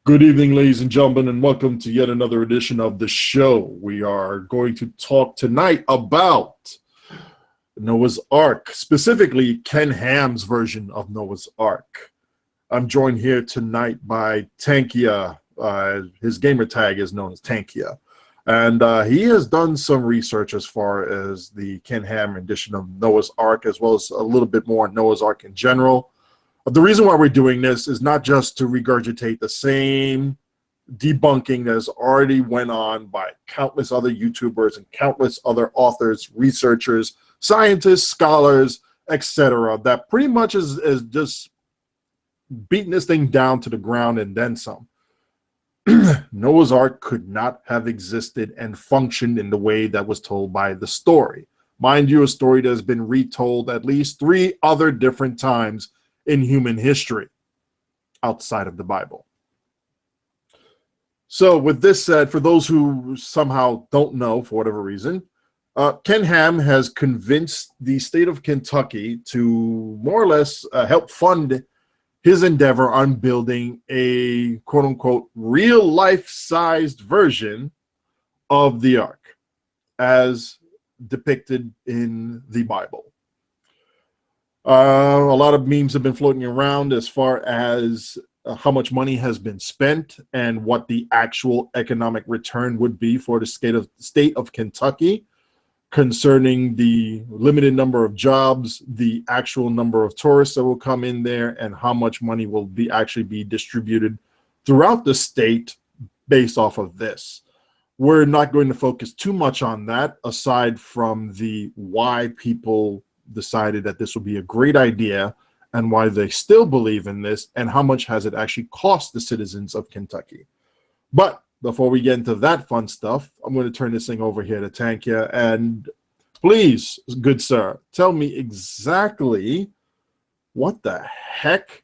Good evening, ladies and gentlemen, and welcome to yet another edition of the show. We are going to talk tonight about Noah's Ark, specifically Ken Ham's version of Noah's Ark. I'm joined here tonight by Tankia. His gamer tag is known as Tankia. And he has done some research as far as the Ken Ham edition of Noah's Ark, as well as a little bit more on Noah's Ark in general. The reason why we're doing this is not just to regurgitate the same debunking that has already went on by countless other YouTubers and countless other authors, researchers, scientists, scholars, etc. That pretty much is just beating this thing down to the ground and then some. Noah's Ark could not have existed and functioned in the way that was told by the story. Mind you, a story that has been retold at least 3 other different times in human history outside of the Bible. So with this said, for those who somehow don't know for whatever reason, Ken Ham has convinced the state of Kentucky to more or less help fund his endeavor on building a quote-unquote real life-sized version of the Ark as depicted in the Bible. A lot of memes have been floating around as far as how much money has been spent and what the actual economic return would be for the state of Kentucky concerning the limited number of jobs, the actual number of tourists that will come in there, and how much money will actually be distributed throughout the state based off of this. We're not going to focus too much on that, aside from the why people decided that this would be a great idea and why they still believe in this and how much has it actually cost the citizens of Kentucky. But before we get into that fun stuff, I'm going to turn this thing over here to Tankia. And please, good sir, tell me exactly what the heck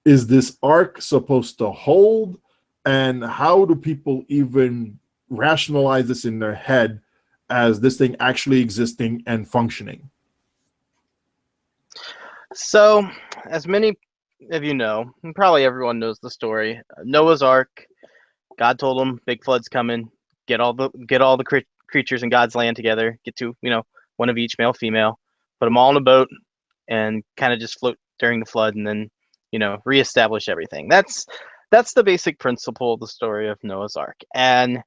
is this Ark supposed to hold, and how do people even rationalize this in their head as this thing actually existing and functioning? So, as many of you know, and probably everyone knows the story. Noah's Ark. God told him, "Big flood's coming. Get all the creatures in God's land together. Get to one of each, male, female. Put them all in a boat, and kind of just float during the flood, and then reestablish everything." That's the basic principle of the story of Noah's Ark. And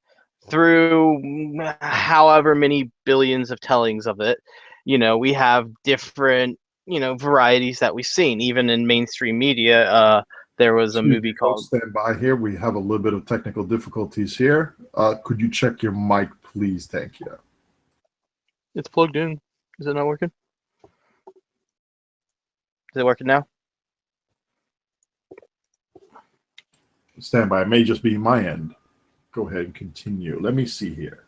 through however many billions of tellings of it, we have different varieties that we've seen, even in mainstream media. There was a movie called... Stand by here. We have a little bit of technical difficulties here. Could you check your mic, please? Thank you. It's plugged in. Is it not working? Is it working now? Stand by. It may just be my end. Go ahead and continue. Let me see here.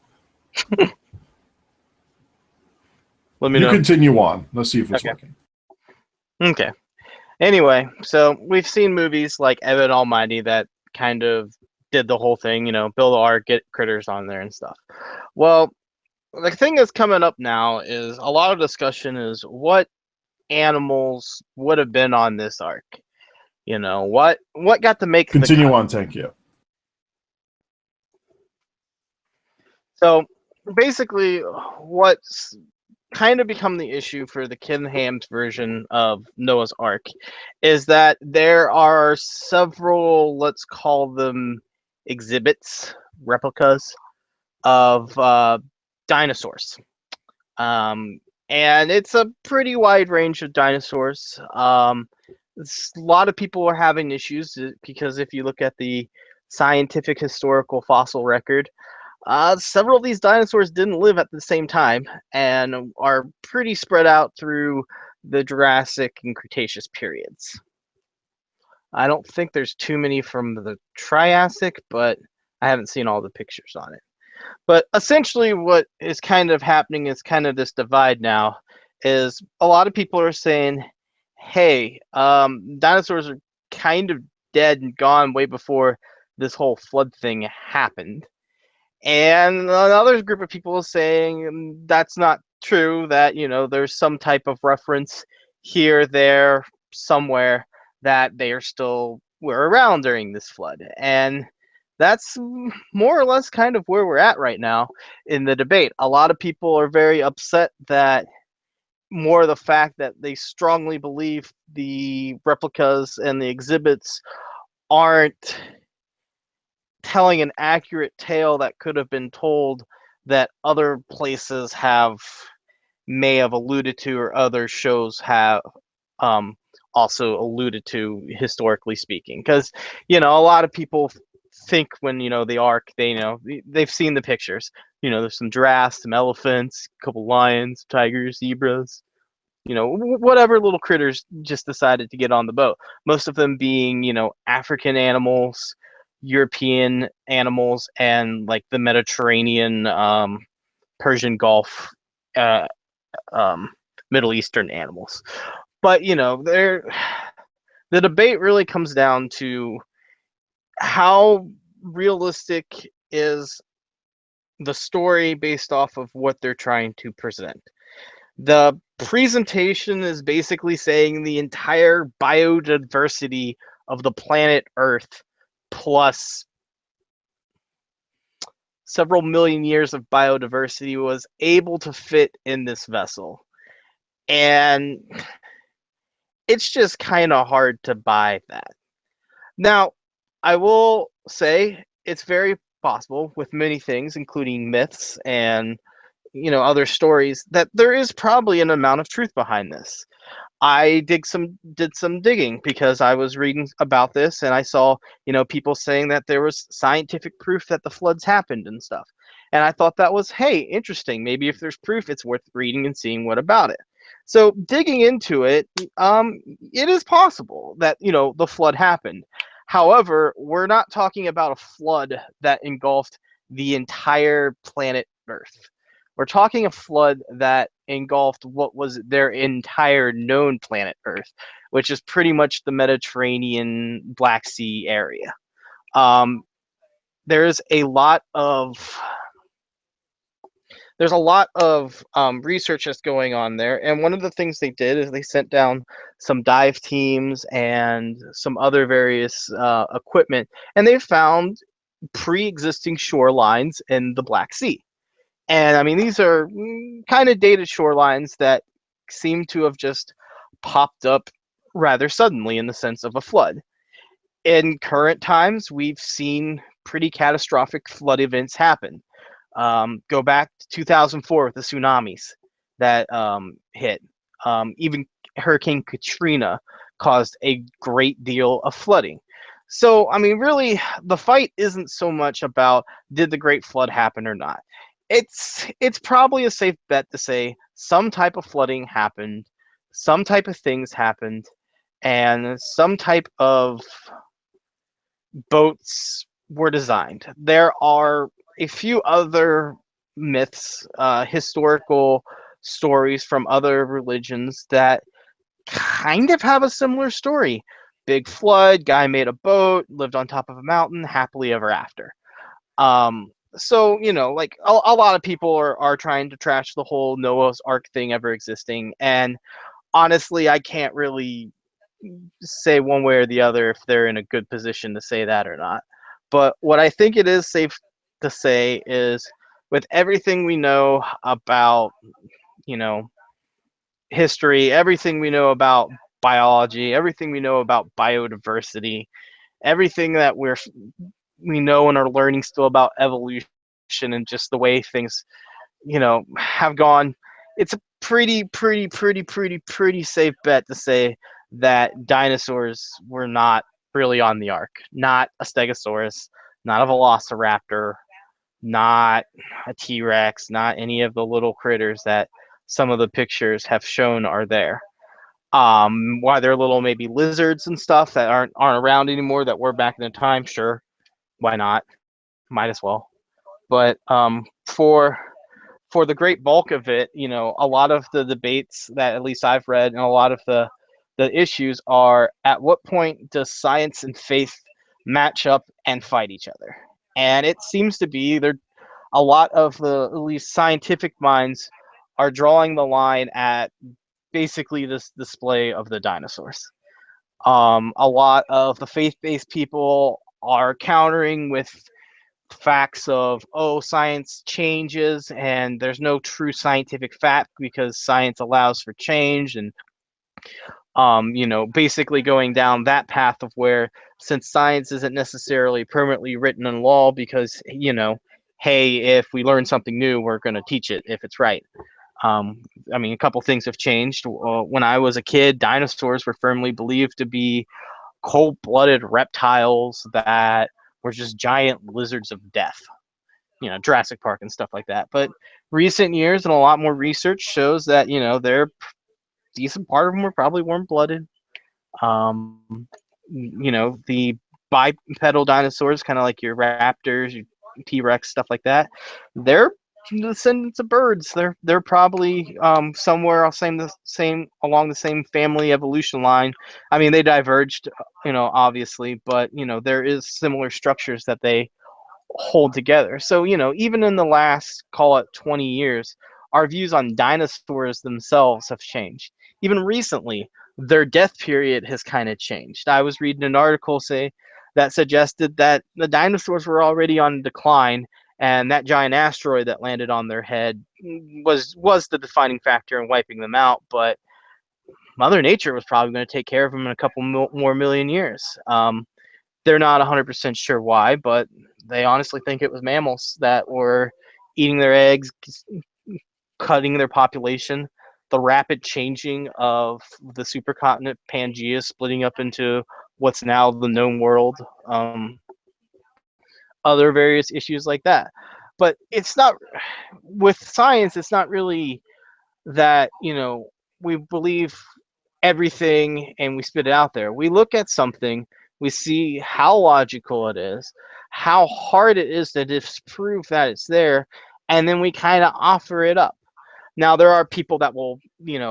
Let me know. Continue on. Let's see if it's working. Okay. Anyway, so we've seen movies like Evan Almighty that kind of did the whole thing, build the ark, get critters on there and stuff. Well, the thing that's coming up now is a lot of discussion is what animals would have been on this ark. What got to make continue on, thank you. So basically what's kind of become the issue for the Ken Ham's version of Noah's Ark is that there are several, let's call them exhibits, replicas of dinosaurs. And it's a pretty wide range of dinosaurs. A lot of people are having issues because if you look at the scientific historical fossil record, several of these dinosaurs didn't live at the same time and are pretty spread out through the Jurassic and Cretaceous periods. I don't think there's too many from the Triassic, but I haven't seen all the pictures on it. But essentially what is kind of happening is kind of this divide now is a lot of people are saying, hey, dinosaurs are kind of dead and gone way before this whole flood thing happened. And another group of people is saying that's not true, that, there's some type of reference here, there, somewhere that they are still were around during this flood. And that's more or less kind of where we're at right now in the debate. A lot of people are very upset that more the fact that they strongly believe the replicas and the exhibits aren't telling an accurate tale that could have been told that other places may have alluded to, or other shows have um, also alluded to, historically speaking. Because a lot of people think when the Ark, they've seen the pictures. There's some giraffes, some elephants, a couple lions, tigers, zebras. Whatever little critters just decided to get on the boat. Most of them being African animals, European animals, and like the Mediterranean, Persian Gulf, uh, um, Middle Eastern animals. But the debate really comes down to how realistic is the story based off of what they're trying to present. The presentation is basically saying the entire biodiversity of the planet Earth, plus several million years of biodiversity, was able to fit in this vessel. And it's just kind of hard to buy that. Now, I will say it's very possible with many things, including myths and other stories, that there is probably an amount of truth behind this. I did some digging because I was reading about this, and I saw people saying that there was scientific proof that the floods happened and stuff. And I thought that was, hey, interesting. Maybe if there's proof, it's worth reading and seeing what about it. So digging into it, it is possible that the flood happened. However, we're not talking about a flood that engulfed the entire planet Earth. We're talking a flood that engulfed what was their entire known planet Earth, which is pretty much the Mediterranean Black Sea area. Um, there's a lot of research that's going on there, and one of the things they did is they sent down some dive teams and some other various equipment, and they found pre-existing shorelines in the Black Sea. And I mean, these are kind of dated shorelines that seem to have just popped up rather suddenly in the sense of a flood. In current times, we've seen pretty catastrophic flood events happen. Go back to 2004 with the tsunamis that hit. Even Hurricane Katrina caused a great deal of flooding. So, I mean, really, the fight isn't so much about did the Great Flood happen or not. It's probably a safe bet to say some type of flooding happened, some type of things happened, and some type of boats were designed. There are a few other myths, historical stories from other religions that kind of have a similar story. Big flood, guy made a boat, lived on top of a mountain, happily ever after. So, like a lot of people are trying to trash the whole Noah's Ark thing ever existing. And honestly, I can't really say one way or the other if they're in a good position to say that or not. But what I think it is safe to say is, with everything we know about, history, everything we know about biology, everything we know about biodiversity, everything that we know and are learning still about evolution and just the way things, have gone, it's a pretty safe bet to say that dinosaurs were not really on the Ark. Not a Stegosaurus, not a Velociraptor, not a T-Rex, not any of the little critters that some of the pictures have shown are there. Why they're little maybe lizards and stuff that aren't around anymore that were back in the time, sure. Why not? Might as well. But for the great bulk of it, a lot of the debates that at least I've read, and a lot of the issues are, at what point does science and faith match up and fight each other? And it seems to be there. A lot of the at least scientific minds are drawing the line at basically this display of the dinosaurs. A lot of the faith-based people are countering with facts of, oh, science changes and there's no true scientific fact because science allows for change, and basically going down that path of where, since science isn't necessarily permanently written in law, because hey, if we learn something new, we're going to teach it if it's right. A couple things have changed. When I was a kid, dinosaurs were firmly believed to be cold-blooded reptiles that were just giant lizards of death. Jurassic Park and stuff like that. But recent years and a lot more research shows that they're decent part of them were probably warm-blooded. The bipedal dinosaurs, kind of like your raptors, your T-Rex, stuff like that, they're descendants of birds. They're probably somewhere along the same family evolution line. I mean, they diverged, obviously, but there is similar structures that they hold together. So, even in the last, call it 20 years, our views on dinosaurs themselves have changed. Even recently, their death period has kind of changed. I was reading an article that suggested that the dinosaurs were already on decline, and that giant asteroid that landed on their head was the defining factor in wiping them out. But Mother Nature was probably going to take care of them in a couple more million years. They're not 100% sure why, but they honestly think it was mammals that were eating their eggs, cutting their population. The rapid changing of the supercontinent Pangea, splitting up into what's now the known world, other various issues like that. But it's not, with science, it's not really that, we believe everything and we spit it out there. We look at something, we see how logical it is, how hard it is to disprove that it's there, and then we kind of offer it up. Now, there are people that will,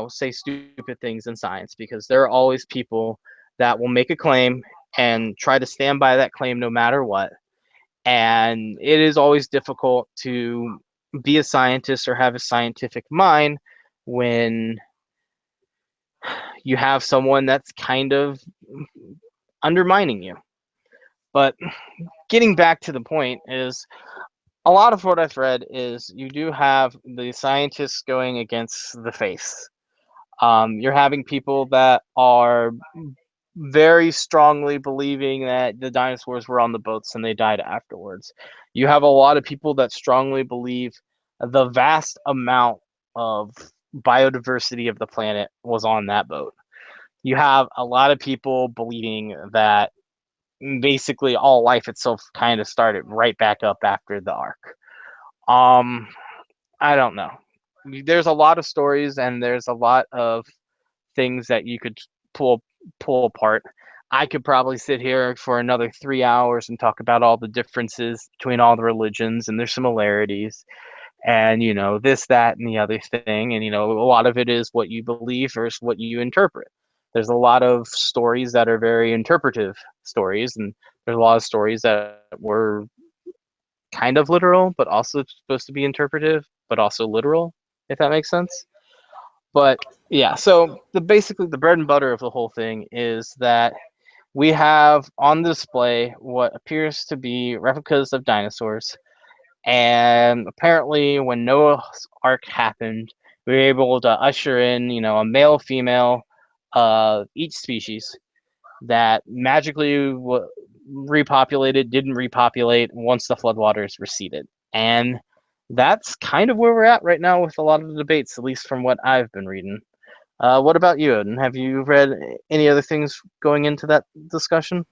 say stupid things in science, because there are always people that will make a claim and try to stand by that claim no matter what. And it is always difficult to be a scientist or have a scientific mind when you have someone that's kind of undermining you. But getting back to the point is, a lot of what I've read is you do have the scientists going against the faith. You're having people that are very strongly believing that the dinosaurs were on the boats and they died afterwards. You have a lot of people that strongly believe the vast amount of biodiversity of the planet was on that boat. You have a lot of people believing that basically all life itself kind of started right back up after the ark. I don't know. There's a lot of stories and there's a lot of things that you could pull apart. I could probably sit here for another 3 hours and talk about all the differences between all the religions and their similarities, and this, that, and the other thing. And a lot of it is what you believe versus what you interpret. There's a lot of stories that are very interpretive stories, and there's a lot of stories that were kind of literal but also supposed to be interpretive but also literal, if that makes sense. But yeah, so basically the bread and butter of the whole thing is that we have on display what appears to be replicas of dinosaurs. And apparently when Noah's Ark happened, we were able to usher in, a male, female, each species that magically didn't repopulate once the floodwaters receded. And that's kind of where we're at right now with a lot of the debates, at least from what I've been reading. What about you, Odin? Have you read any other things going into that discussion?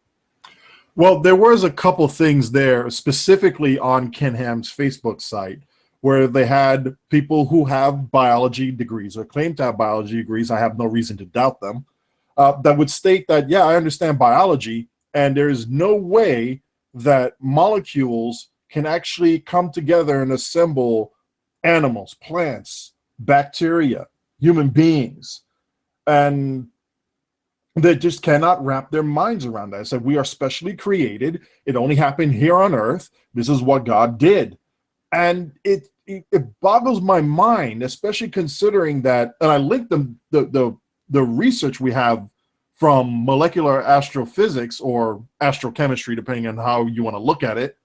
Well, there was a couple things there, specifically on Ken Ham's Facebook site, where they had people who have biology degrees or claim to have biology degrees. I have no reason to doubt them. That would state that, yeah, I understand biology, and there is no way that molecules can actually come together and assemble animals, plants, bacteria, human beings, and they just cannot wrap their minds around that. I said, we are specially created. It only happened here on earth. This is what God did. And it boggles my mind, especially considering that, and I linked them the research we have from molecular astrophysics or astrochemistry, depending on how you want to look at it,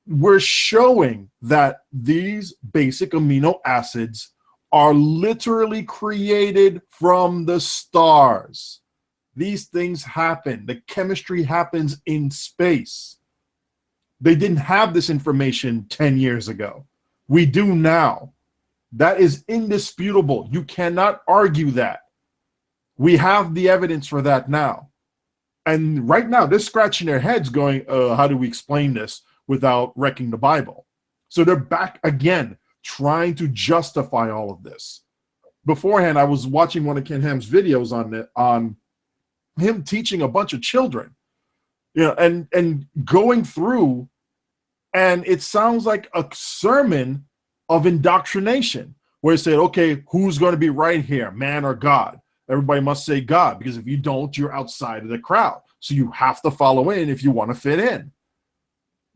we're showing that these basic amino acids are literally created from the stars. These things happen. The chemistry happens in space. They didn't have this information 10 years ago. We do now. That is indisputable. You cannot argue that. We have the evidence for that now. And right now, they're scratching their heads going, how do we explain this without wrecking the Bible? So they're back again, trying to justify all of this. Beforehand, I was watching one of Ken Ham's videos on him teaching a bunch of children, and going through, and it sounds like a sermon of indoctrination, where he said, okay, who's going to be right here, man or God? Everybody must say God, because if you don't, you're outside of the crowd. So you have to follow in if you want to fit in.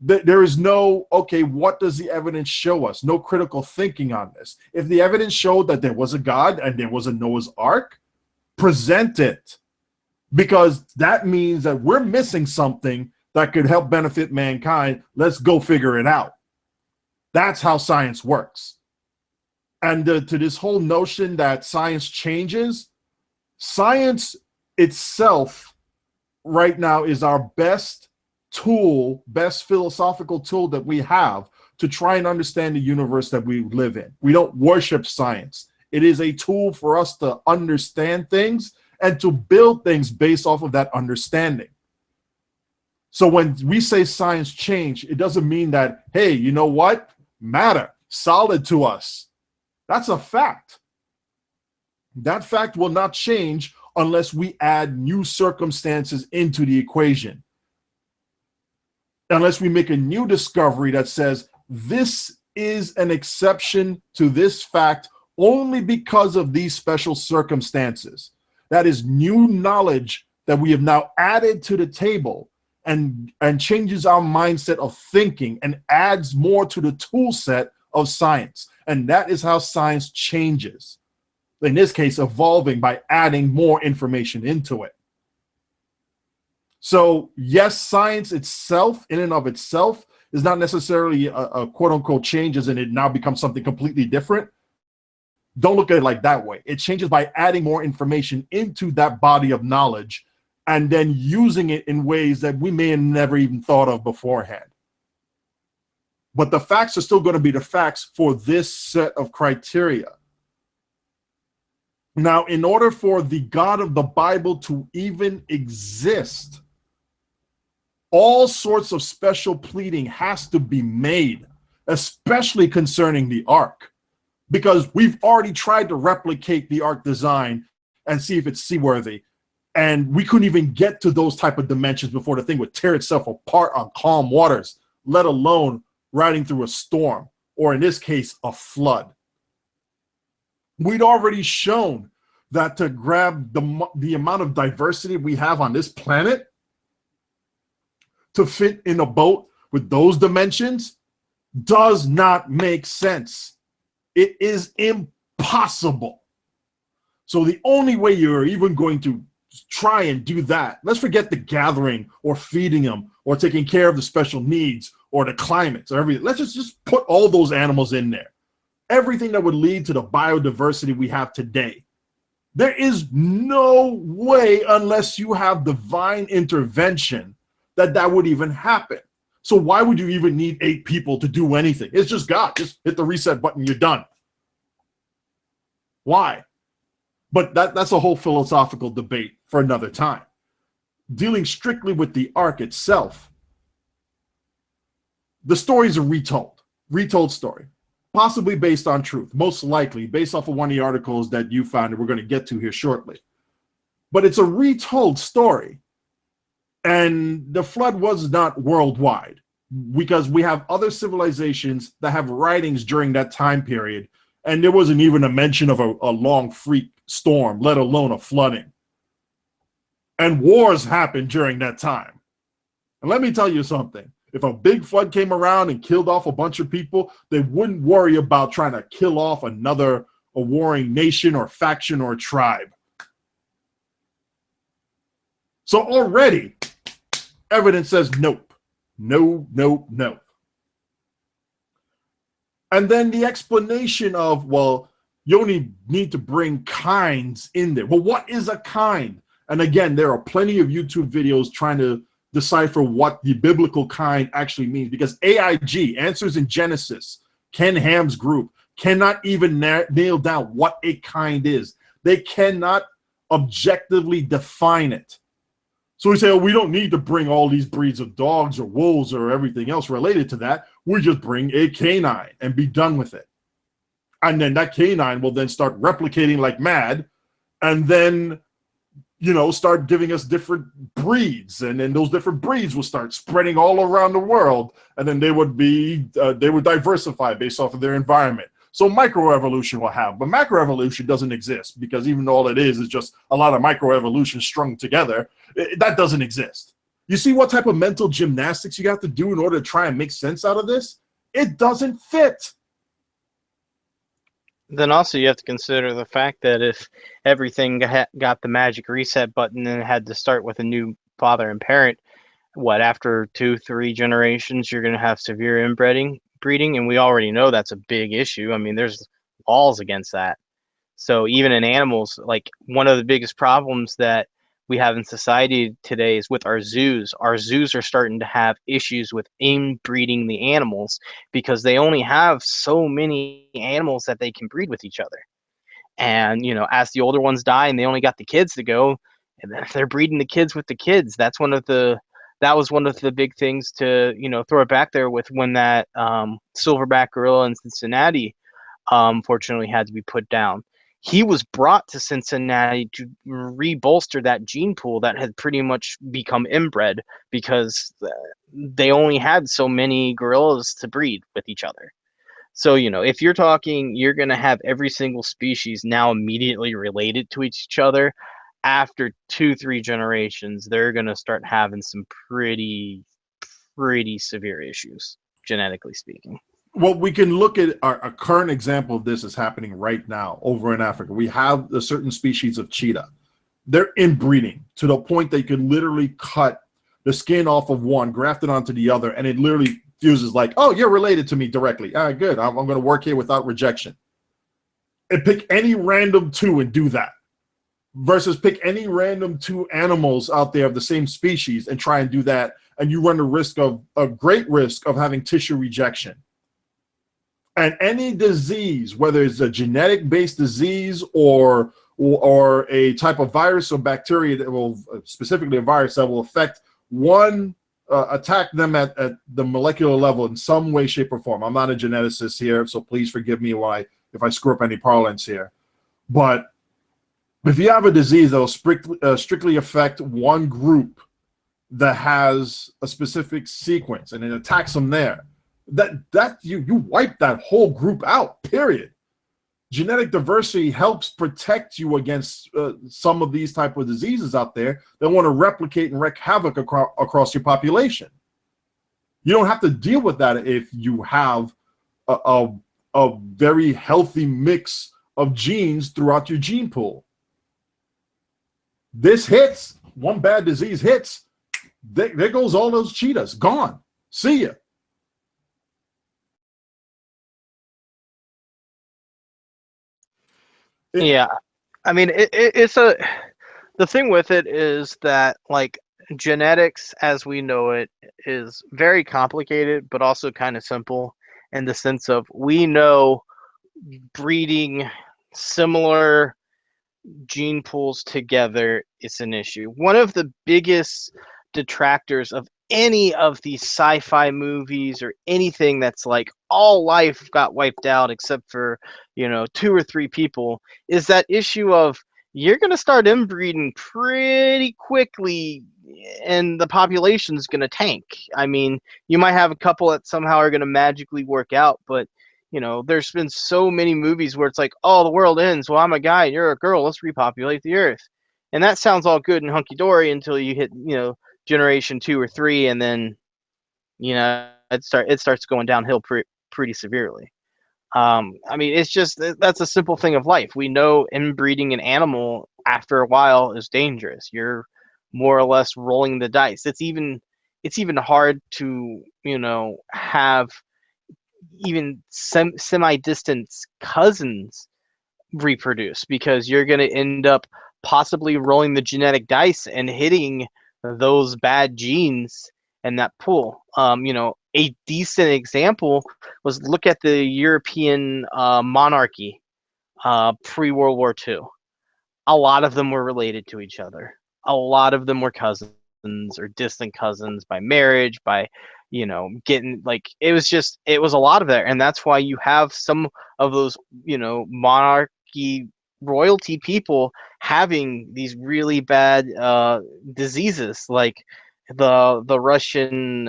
There is no, okay, what does the evidence show us? No critical thinking on this. If the evidence showed that there was a God and there was a Noah's Ark, present it. Because that means that we're missing something that could help benefit mankind. Let's go figure it out. That's how science works. And to this whole notion that science changes, science itself right now is our best tool, best philosophical tool that we have to try and understand the universe that we live in. We don't worship science. It is a tool for us to understand things and to build things based off of that understanding. So when we say science change, it doesn't mean that, hey, you know what? Matter, solid to us. That's a fact. That fact will not change unless we add new circumstances into the equation. Unless we make a new discovery that says this is an exception to this fact only because of these special circumstances. That is new knowledge that we have now added to the table and changes our mindset of thinking and adds more to the tool set of science. And that is how science changes. In this case, evolving by adding more information into it. So yes, science itself, in and of itself, is not necessarily a quote-unquote changes and it now becomes something completely different. Don't look at it like that way. It changes by adding more information into that body of knowledge and then using it in ways that we may have never even thought of beforehand. But the facts are still going to be the facts for this set of criteria. Now, in order for the God of the Bible to even exist, all sorts of special pleading has to be made, especially concerning the ark, because we've already tried to replicate the ark design and see if it's seaworthy, and we couldn't even get to those type of dimensions before the thing would tear itself apart on calm waters, let alone riding through a storm, or in this case, a flood. We'd already shown that to grab the amount of diversity we have on this planet to fit in a boat with those dimensions does not make sense. It is impossible. So the only way you're even going to try and do that, let's forget the gathering or feeding them or taking care of the special needs or the climates or everything. Let's just put all those animals in there. Everything that would lead to the biodiversity we have today. There is no way, unless you have divine intervention, that would even happen. So why would you even need 8 people to do anything? It's just God. Just hit the reset button, you're done. Why? But that's a whole philosophical debate for another time. Dealing strictly with the ark itself, the stories are retold story, possibly based on truth, most likely based off of one of the articles that you found that we're going to get to here shortly. But it's a retold story. And the flood was not worldwide, because we have other civilizations that have writings during that time period, and there wasn't even a mention of a long freak storm, let alone a flooding. And wars happened during that time. And let me tell you something. If a big flood came around and killed off a bunch of people, they wouldn't worry about trying to kill off a warring nation or faction or tribe. So already, evidence says nope. No, no, no. And then the explanation of, well, you only need to bring kinds in there. Well, what is a kind? And again, there are plenty of YouTube videos trying to decipher what the biblical kind actually means, because AIG, Answers in Genesis, Ken Ham's group, cannot even nail down what a kind is. They cannot objectively define it. So we say, oh, we don't need to bring all these breeds of dogs or wolves or everything else related to that. We just bring a canine and be done with it. And then that canine will then start replicating like mad, and then, you know, start giving us different breeds, and then those different breeds will start spreading all around the world, and then they would diversify based off of their environment. So microevolution will have, but macroevolution doesn't exist, because even though all it is just a lot of microevolution strung together, that doesn't exist. You see what type of mental gymnastics you have to do in order to try and make sense out of this? It doesn't fit. Then also you have to consider the fact that if everything got the magic reset button and had to start with a new father and parent, after 2-3 generations, you're going to have severe breeding, and we already know that's a big issue. I mean, there's laws against that. So even in animals, like, one of the biggest problems that we have in society today is with our zoos. Our zoos are starting to have issues with inbreeding the animals, because they only have so many animals that they can breed with each other. And, you know, as the older ones die and they only got the kids to go, and then they're breeding the kids with the kids. That was one of the big things to, you know, throw it back there with when that silverback gorilla in Cincinnati fortunately had to be put down. He was brought to Cincinnati to rebolster that gene pool that had pretty much become inbred, because they only had so many gorillas to breed with each other. So, you know, if you're talking, you're going to have every single species now immediately related to each other. After 2-3 generations, they're going to start having some pretty severe issues, genetically speaking. Well, we can look at a current example of this is happening right now over in Africa. We have a certain species of cheetah. They're inbreeding to the point they could literally cut the skin off of one, graft it onto the other, and it literally fuses like, oh, you're related to me directly. Good. I'm going to work here without rejection. And pick any random two and do that, versus pick any random two animals out there of the same species and try and do that, and you run a great risk of having tissue rejection. And any disease, whether it's a genetic-based disease or a type of virus or bacteria that will, specifically a virus that will affect one, attack them at the molecular level in some way, shape, or form. I'm not a geneticist here, so please forgive me if I screw up any parlance here. But if you have a disease that will strictly affect one group that has a specific sequence and it attacks them there, that you wipe that whole group out, period. Genetic diversity helps protect you against some of these type of diseases out there that want to replicate and wreak havoc across your population. You don't have to deal with that if you have a very healthy mix of genes throughout your gene pool. This hits, one bad disease hits, there goes all those cheetahs, gone. See ya. Yeah, I mean, the thing with it is that, like, genetics as we know it is very complicated, but also kind of simple, in the sense of, we know breeding similar gene pools together is an issue. One of the biggest detractors of any of these sci-fi movies or anything that's like all life got wiped out except for, you know, 2 or 3 people, is that issue of, you're going to start inbreeding pretty quickly and the population's going to tank. I mean, you might have a couple that somehow are going to magically work out, but, you know, there's been so many movies where it's like, oh, the world ends. Well, I'm a guy and you're a girl. Let's repopulate the earth. And that sounds all good and hunky-dory until you hit, you know, generation 2 or 3, and then, you know, it starts going downhill pretty severely. I mean, it's just, that's a simple thing of life. We know inbreeding an animal after a while is dangerous. You're more or less rolling the dice. It's even hard to, have even semi-distant cousins reproduce, because you're going to end up possibly rolling the genetic dice and hitting those bad genes in that pool. A decent example was, look at the European monarchy pre-World War II. A lot of them were related to each other. A lot of them were cousins or distant cousins by marriage, by, getting, like, it was a lot of that. And that's why you have some of those, monarchy royalty people having these really bad diseases, like the Russian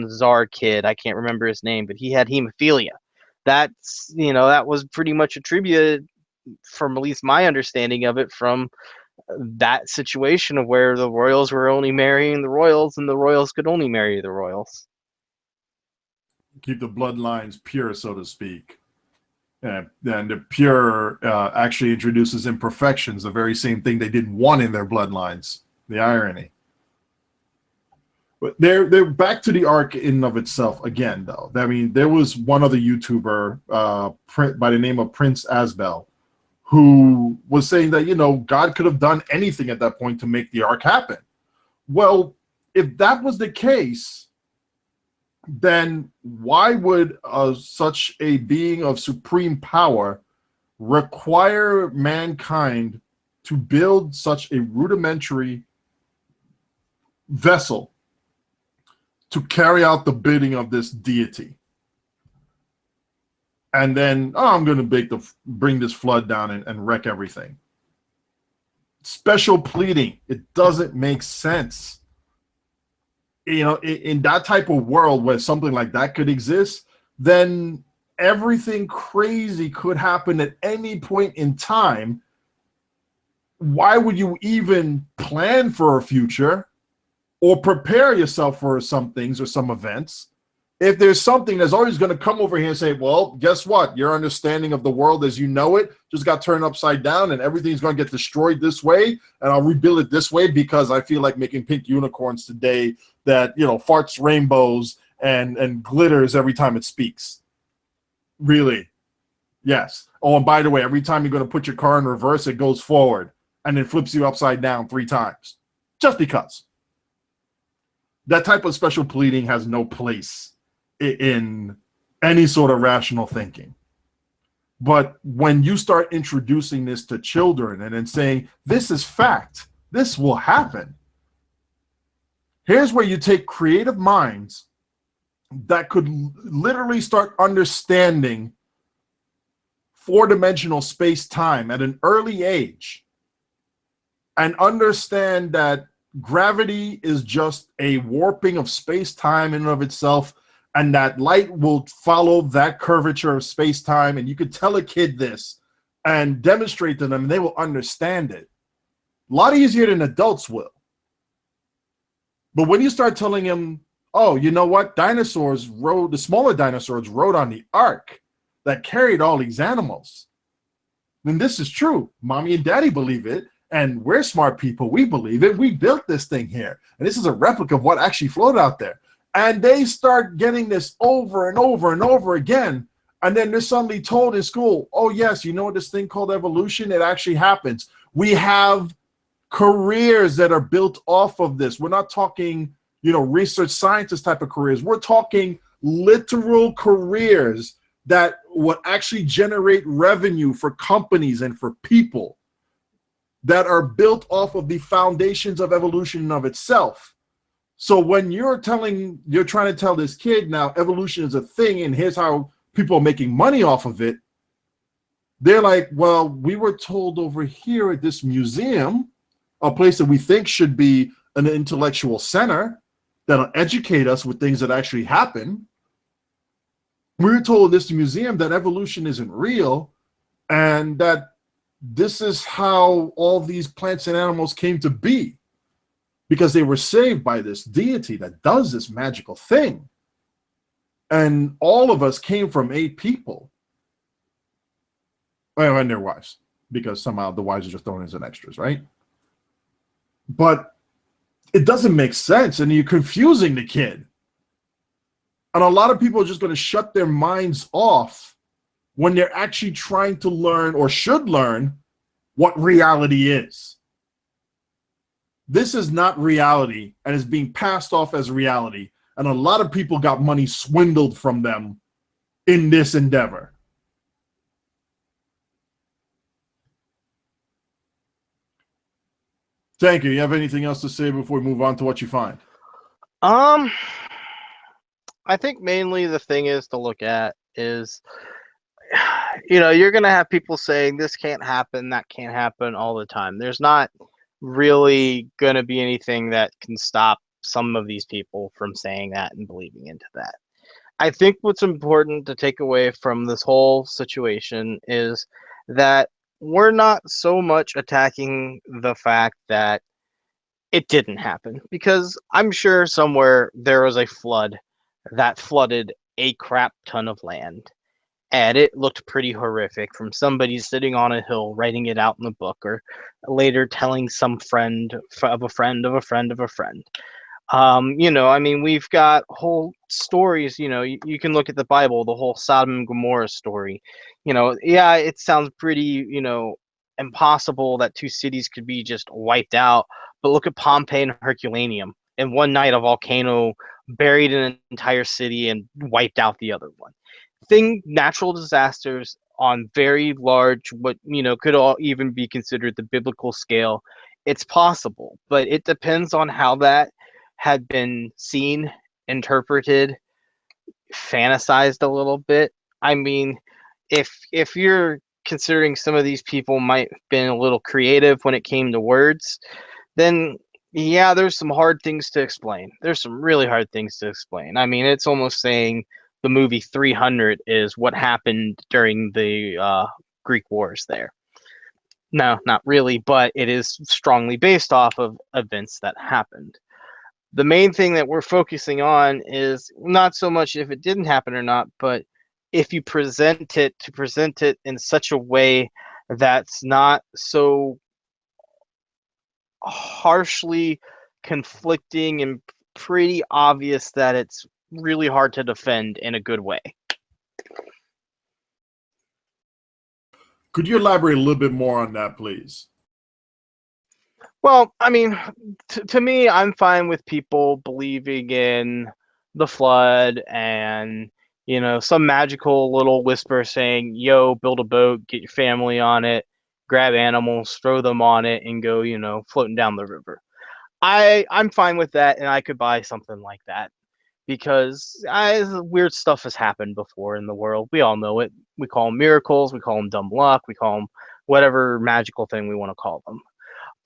Tsar kid. I can't remember his name, but he had hemophilia. That was pretty much attributed, from at least my understanding of it, from that situation of where the royals were only marrying the royals and the royals could only marry the royals. Keep the bloodlines pure, so to speak. And the pure actually introduces imperfections, the very same thing they didn't want in their bloodlines. The irony. But they're back to the arc in and of itself again, though. I mean, there was one other YouTuber by the name of Prince Asbel, who was saying that, God could have done anything at that point to make the ark happen. Well, if that was the case, then why would such a being of supreme power require mankind to build such a rudimentary vessel to carry out the bidding of this deity? And then, I'm going to bring this flood down and wreck everything. Special pleading. It doesn't make sense. In that type of world where something like that could exist, then everything crazy could happen at any point in time. Why would you even plan for a future or prepare yourself for some things or some events if there's something that's always going to come over here and say, well, guess what? Your understanding of the world as you know it just got turned upside down and everything's going to get destroyed this way, and I'll rebuild it this way because I feel like making pink unicorns today that, farts rainbows and glitters every time it speaks. Really? Yes. Oh, and by the way, every time you're going to put your car in reverse, it goes forward and then flips you upside down 3 times. Just because. That type of special pleading has no place in any sort of rational thinking. But when you start introducing this to children and then saying, this is fact, this will happen, here's where you take creative minds that could literally start understanding 4-dimensional space-time at an early age and understand that gravity is just a warping of space-time in and of itself, and that light will follow that curvature of space-time, and you could tell a kid this and demonstrate to them, and they will understand it. A lot easier than adults will. But when you start telling them, oh, you know what? The smaller dinosaurs rode on the ark that carried all these animals. Then this is true. Mommy and daddy believe it, and we're smart people. We believe it. We built this thing here, and this is a replica of what actually floated out there. And they start getting this over and over and over again. And then they're suddenly told in school, oh, yes, you know this thing called evolution? It actually happens. We have careers that are built off of this. We're not talking, research scientist type of careers. We're talking literal careers that would actually generate revenue for companies and for people that are built off of the foundations of evolution in of itself. So when you're trying to tell this kid now evolution is a thing and here's how people are making money off of it, they're like, well, we were told over here at this museum, a place that we think should be an intellectual center that'll educate us with things that actually happen. We were told at this museum that evolution isn't real and that this is how all these plants and animals came to be, because they were saved by this deity that does this magical thing. And all of us came from 8 people. Well, and their wives, because somehow the wives are just thrown as an extras, right? but it doesn't make sense, and you're confusing the kid. And a lot of people are just going to shut their minds off when they're actually trying to learn, or should learn, what reality is. This is not reality and is being passed off as reality. And a lot of people got money swindled from them in this endeavor. Thank you. You have anything else to say before we move on to what you find? I think mainly the thing is to look at is, you're going to have people saying this can't happen, that can't happen all the time. There's not really going to be anything that can stop some of these people from saying that and believing into that. I think what's important to take away from this whole situation is that we're not so much attacking the fact that it didn't happen, because I'm sure somewhere there was a flood that flooded a crap ton of land, and it looked pretty horrific from somebody sitting on a hill writing it out in the book, or later telling some friend of a friend of a friend of a friend. We've got whole stories. You can look at the Bible, the whole Sodom and Gomorrah story. Yeah, it sounds pretty impossible that two cities could be just wiped out, but look at Pompeii and Herculaneum. In one night, a volcano buried an entire city and wiped out the other one. Natural disasters on very large, what could all even be considered the biblical scale, it's possible, but it depends on how that had been seen, interpreted, fantasized a little bit. I mean, if you're considering some of these people might have been a little creative when it came to words, then yeah, there's some hard things to explain. There's some really hard things to explain. I mean, it's almost saying the movie 300 is what happened during the Greek wars there. No, not really, but it is strongly based off of events that happened. The main thing that we're focusing on is not so much if it didn't happen or not, but if you present it in such a way that's not so harshly conflicting and pretty obvious that it's really hard to defend in a good way. Could you elaborate a little bit more on that, please? Well, I mean, to me, I'm fine with people believing in the flood and, some magical little whisper saying, yo, build a boat, get your family on it, grab animals, throw them on it, and go, floating down the river. I'm fine with that, and I could buy something like that, because weird stuff has happened before in the world. We all know it. We call them miracles. We call them dumb luck. We call them whatever magical thing we want to call them.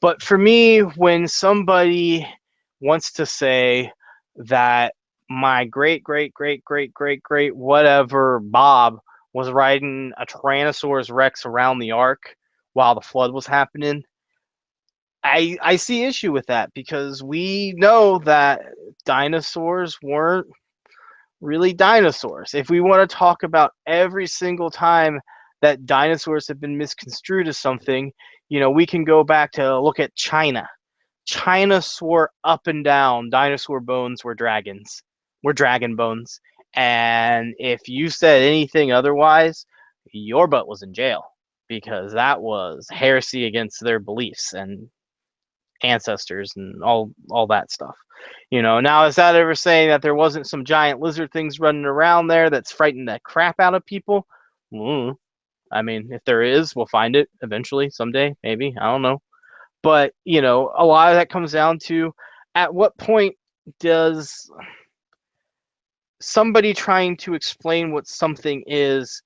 But for me, when somebody wants to say that my great, great, great, great, great, great, whatever Bob was riding a Tyrannosaurus Rex around the ark while the flood was happening, I see issue with that, because we know that dinosaurs weren't really dinosaurs. If we want to talk about every single time that dinosaurs have been misconstrued as something, we can go back to look at China. China swore up and down dinosaur bones were dragons, were dragon bones. And if you said anything otherwise, your butt was in jail, because that was heresy against their beliefs and ancestors and all that stuff. Now, is that ever saying that there wasn't some giant lizard things running around there that's frightened the crap out of people? I mean, if there is, we'll find it eventually, someday, maybe. I don't know. But, a lot of that comes down to, at what point does somebody trying to explain what something is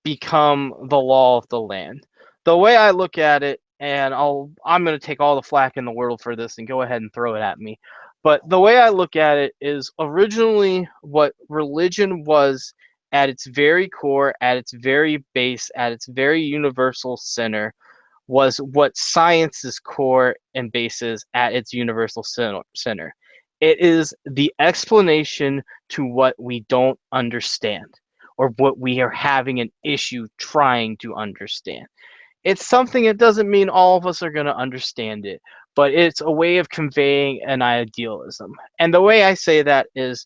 become the law of the land? The way I look at it, and I'm going to take all the flack in the world for this and go ahead and throw it at me. But the way I look at it is, originally what religion was at its very core, at its very base, at its very universal center, was what science's core and base is at its universal center. It is the explanation to what we don't understand, or what we are having an issue trying to understand. It's something, it doesn't mean all of us are going to understand it, but it's a way of conveying an idealism. And the way I say that is,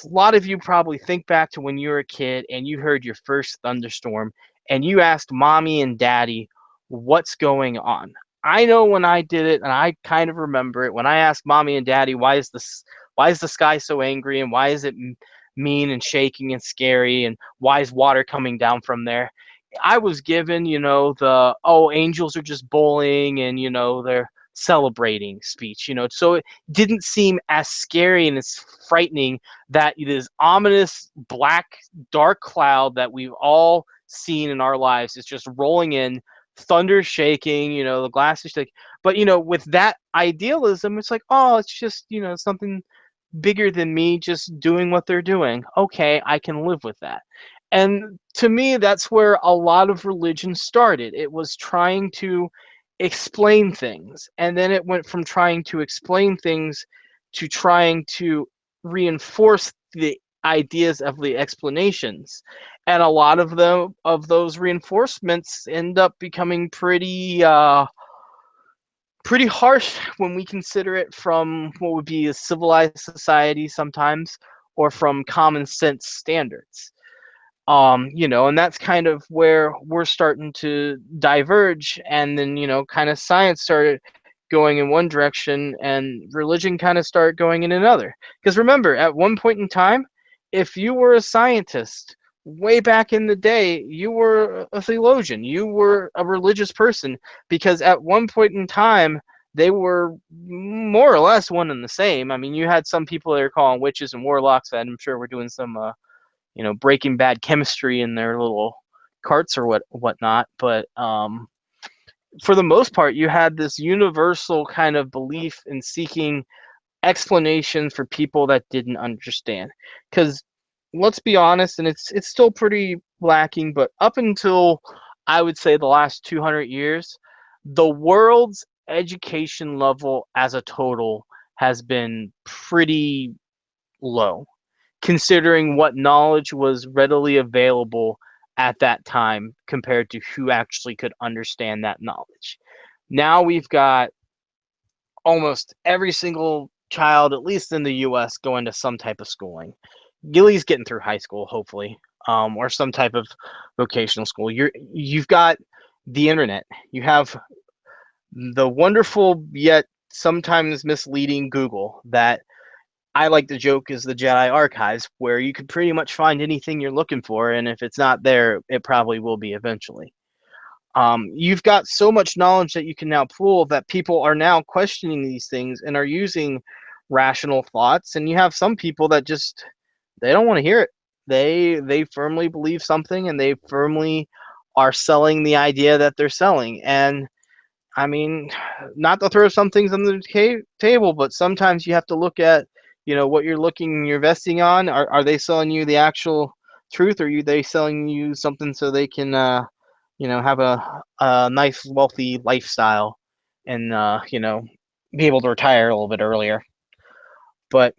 a lot of you probably think back to when you were a kid and you heard your first thunderstorm and you asked mommy and daddy, what's going on? I know when I did it, and I kind of remember it, when I asked mommy and daddy, why is the sky so angry, and why is it mean and shaking and scary, and why is water coming down from there? I was given, the, oh, angels are just bullying, and they're celebrating speech, so it didn't seem as scary and as frightening, that this ominous black dark cloud that we've all seen in our lives is just rolling in, thunder shaking, the glass is shaking. But with that idealism, it's like, oh, it's just something bigger than me just doing what they're doing. Okay, I can live with that. And to me, that's where a lot of religion started. It was trying to explain things. And then it went from trying to explain things to trying to reinforce the ideas of the explanations. And a lot of those reinforcements end up becoming pretty harsh when we consider it from what would be a civilized society sometimes, or from common sense standards. And that's kind of where we're starting to diverge, and then kind of science started going in one direction and religion kind of started going in another. Because remember, at one point in time, if you were a scientist way back in the day, you were a theologian, you were a religious person, because at one point in time they were more or less one and the same. I mean, you had some people that are calling witches and warlocks that I'm sure were doing some Breaking Bad chemistry in their little carts or whatnot. But for the most part, you had this universal kind of belief in seeking explanations for people that didn't understand. Because let's be honest, and it's still pretty lacking, but up until I would say the last 200 years, the world's education level as a total has been pretty low, considering what knowledge was readily available at that time compared to who actually could understand that knowledge. Now we've got almost every single child, at least in the US, going to some type of schooling. Gilly's getting through high school, hopefully, or some type of vocational school. You've got the internet. You have the wonderful yet sometimes misleading Google that I like to joke is the Jedi archives, where you could pretty much find anything you're looking for, and if it's not there, it probably will be eventually. You've got so much knowledge that you can now pull that people are now questioning these things and are using rational thoughts, and you have some people that just they don't want to hear it. They firmly believe something, and they firmly are selling the idea that they're selling. And I mean, not to throw some things on the table, but sometimes you have to look at what you're investing on. Are they selling you the actual truth, or are they selling you something so they can have a nice wealthy lifestyle, and be able to retire a little bit earlier? But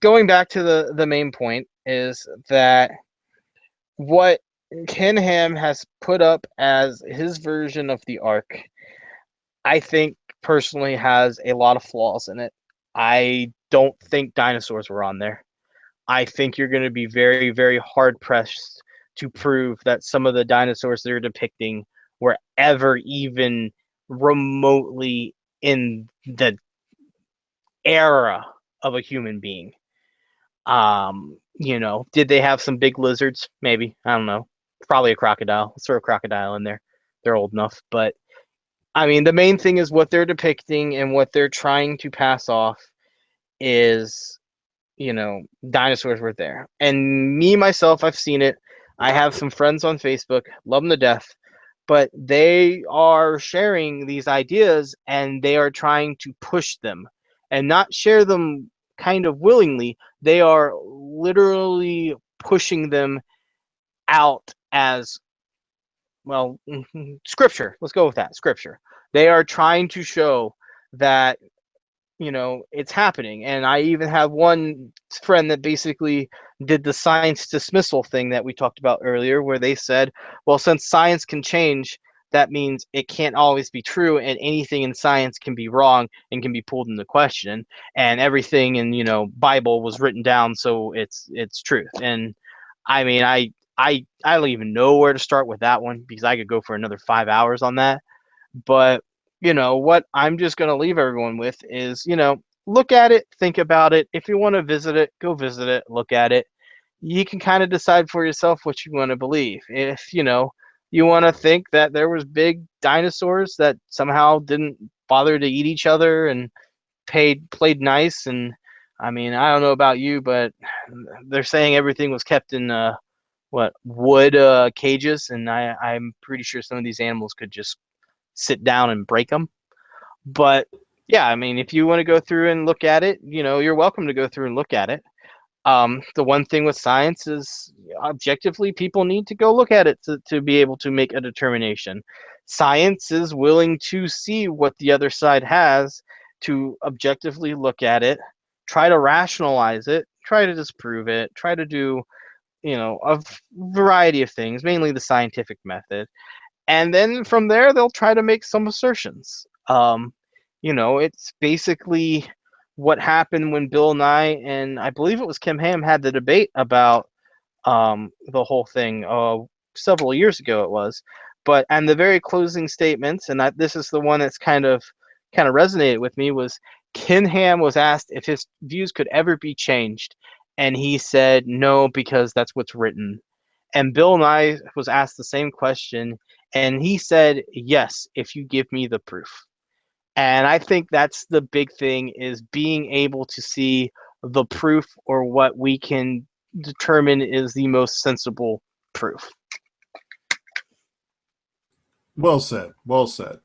going back to the main point is that what Ken Ham has put up as his version of the Ark, I think personally has a lot of flaws in it. I don't think dinosaurs were on there. I think you're going to be very, very hard pressed to prove that some of the dinosaurs they're depicting were ever even remotely in the era of a human being. Did they have some big lizards? Maybe. I don't know. Probably a crocodile. Let's throw a crocodile in there. They're old enough. But I mean, the main thing is what they're depicting and what they're trying to pass off is, dinosaurs were there. And me, myself, I've seen it. I have some friends on Facebook, love them to death, but they are sharing these ideas and they are trying to push them and not share them kind of willingly. They are literally pushing them out as, well, scripture. Let's go with that, scripture. They are trying to show that it's happening. And I even have one friend that basically did the science dismissal thing that we talked about earlier, where they said, well, since science can change, that means it can't always be true, and anything in science can be wrong and can be pulled into question. And everything in Bible was written down, so it's truth. And I mean, I don't even know where to start with that one, because I could go for another 5 hours on that. But what I'm just going to leave everyone with is, look at it, think about it. If you want to visit it, go visit it, look at it. You can kind of decide for yourself what you want to believe. If you want to think that there was big dinosaurs that somehow didn't bother to eat each other and played nice, and I mean, I don't know about you, but they're saying everything was kept in wood cages, and I'm pretty sure some of these animals could just sit down and break them. But yeah, I mean, if you want to go through and look at it, you're welcome to go through and look at it. The one thing with science is, objectively, people need to go look at it to be able to make a determination. Science is willing to see what the other side has, to objectively look at it, try to rationalize it, try to disprove it, try to do a variety of things, mainly the scientific method. And then from there, they'll try to make some assertions. It's basically what happened when Bill Nye and I believe it was Kim Ham had the debate about the whole thing several years ago. It was, and the very closing statements, and this is the one that's kind of resonated with me, was Ken Ham was asked if his views could ever be changed, and he said no, because that's what's written. And Bill Nye was asked the same question, and he said yes, if you give me the proof. And I think that's the big thing, is being able to see the proof, or what we can determine is the most sensible proof. Well said. Well said.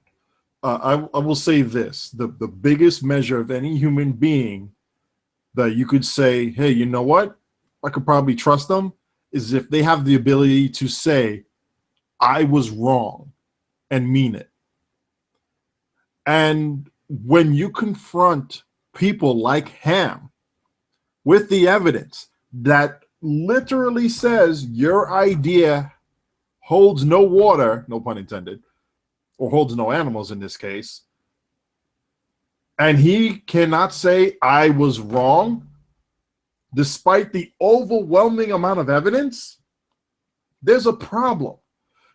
I will say this: the biggest measure of any human being that you could say, hey, you know what, I could probably trust them, is if they have the ability to say, I was wrong, and mean it. And when you confront people like Ham with the evidence that literally says your idea holds no water, no pun intended, or holds no animals in this case, and he cannot say I was wrong, despite the overwhelming amount of evidence, there's a problem.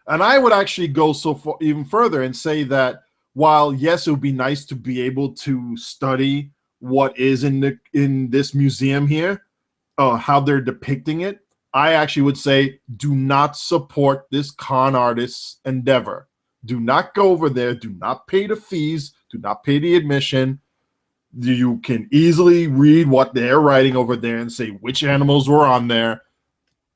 And I would actually go so far, even further, and say that while yes, it would be nice to be able to study what is in this museum here, how they're depicting it, I actually would say do not support this con artist's endeavor. Do not go over there. Do not pay the fees. Do not pay the admission. You can easily read what they're writing over there and say which animals were on there.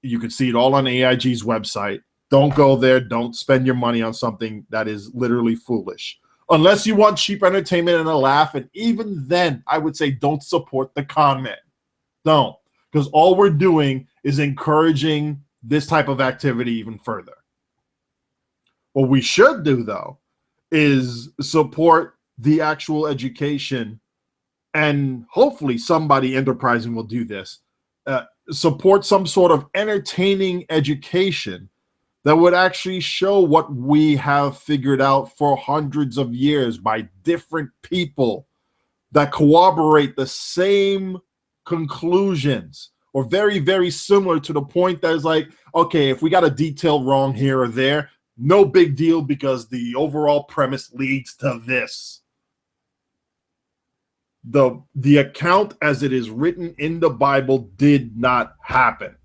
You can see it all on AIG's website. Don't go there. Don't spend your money on something that is literally foolish. Unless you want cheap entertainment and a laugh, and even then, I would say don't support the con man. Don't, because all we're doing is encouraging this type of activity even further. What we should do, though, is support the actual education, and hopefully somebody enterprising will do this. Support some sort of entertaining education that would actually show what we have figured out for hundreds of years by different people that corroborate the same conclusions, or very, very similar, to the point that is like, okay, if we got a detail wrong here or there, no big deal, because the overall premise leads to this. The account as it is written in the Bible did not happen.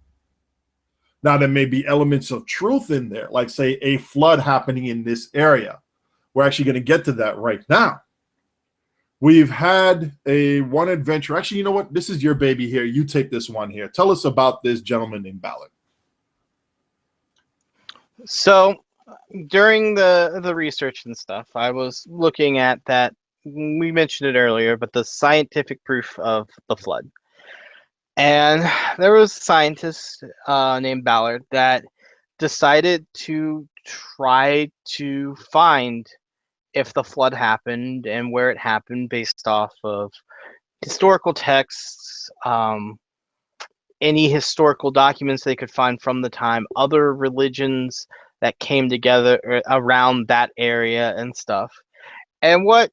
Now, there may be elements of truth in there, like, say, a flood happening in this area. We're actually going to get to that right now. We've had one adventure. Actually, you know what? This is your baby here. You take this one here. Tell us about this gentleman named Ballard. So during the research and stuff, I was looking at that. We mentioned it earlier, but the scientific proof of the flood. And there was a scientist named Ballard that decided to try to find if the flood happened and where it happened, based off of historical texts, any historical documents they could find from the time, other religions that came together around that area and stuff. And what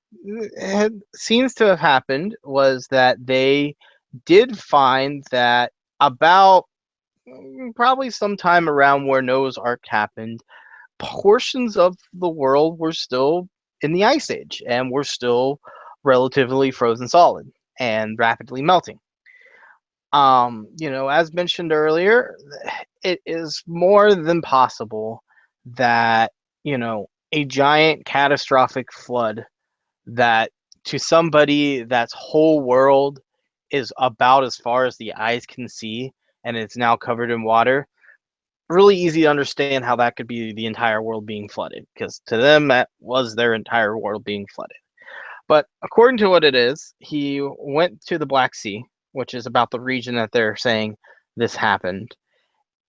seems to have happened was that they did find that about probably sometime around where Noah's Ark happened, portions of the world were still in the Ice Age and were still relatively frozen solid and rapidly melting. As mentioned earlier, it is more than possible that, a giant catastrophic flood that to somebody that's whole world is about as far as the eyes can see and it's now covered in water, really easy to understand how that could be the entire world being flooded, because to them that was their entire world being flooded. But according to what it is, he went to the Black Sea, which is about the region that they're saying this happened.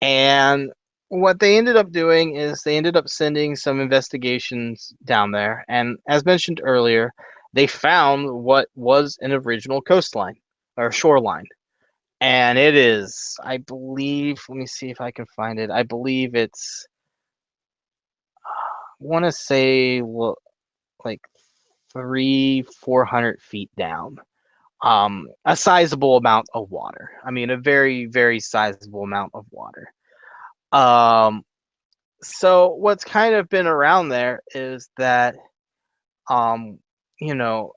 And what they ended up doing is they ended up sending some investigations down there. And as mentioned earlier, they found what was an original coastline or shoreline. And it is, I believe, let me see if I can find it. I believe it's, I want to say, like 400 feet down. A sizable amount of water. I mean, a very, very sizable amount of water. Um, so what's kind of been around there is that, um, you know,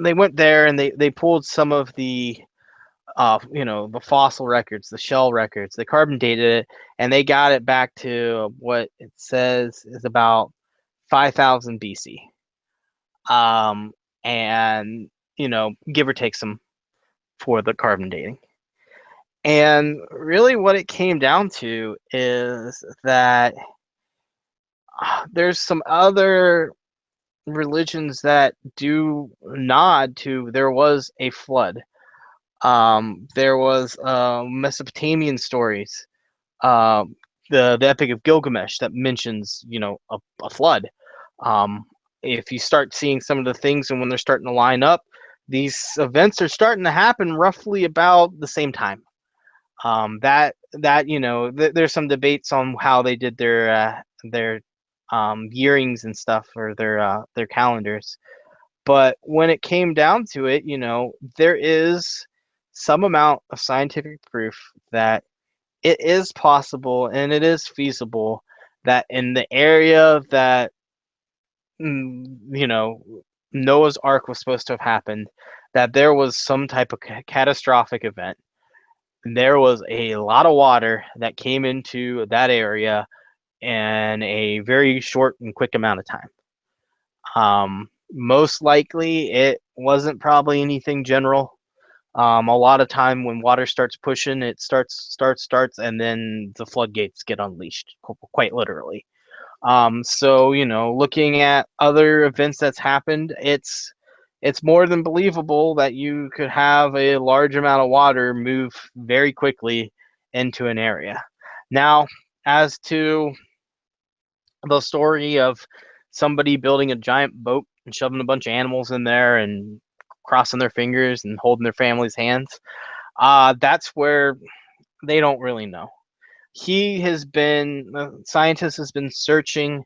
they went there and they pulled some of the fossil records, the shell records, they carbon dated it, and they got it back to what it says is about 5,000 BC. Um, and, give or take some for the carbon dating. And really, what it came down to is that there's some other religions that do nod to there was a flood. There was Mesopotamian stories, um, the Epic of Gilgamesh that mentions a flood. Um, if you start seeing some of the things and when they're starting to line up, these events are starting to happen roughly about the same time. There's some debates on how they did their yearings and stuff, or their calendars. But when it came down to it, there is some amount of scientific proof that it is possible and it is feasible that in the area that Noah's Ark was supposed to have happened, that there was some type of catastrophic event. There was a lot of water that came into that area in a very short and quick amount of time. Most likely, it wasn't probably anything general. A lot of time when water starts pushing, it starts, and then the floodgates get unleashed, quite literally. So looking at other events that's happened, it's more than believable that you could have a large amount of water move very quickly into an area. Now, as to the story of somebody building a giant boat and shoving a bunch of animals in there and crossing their fingers and holding their family's hands, that's where they don't really know. The scientist has been searching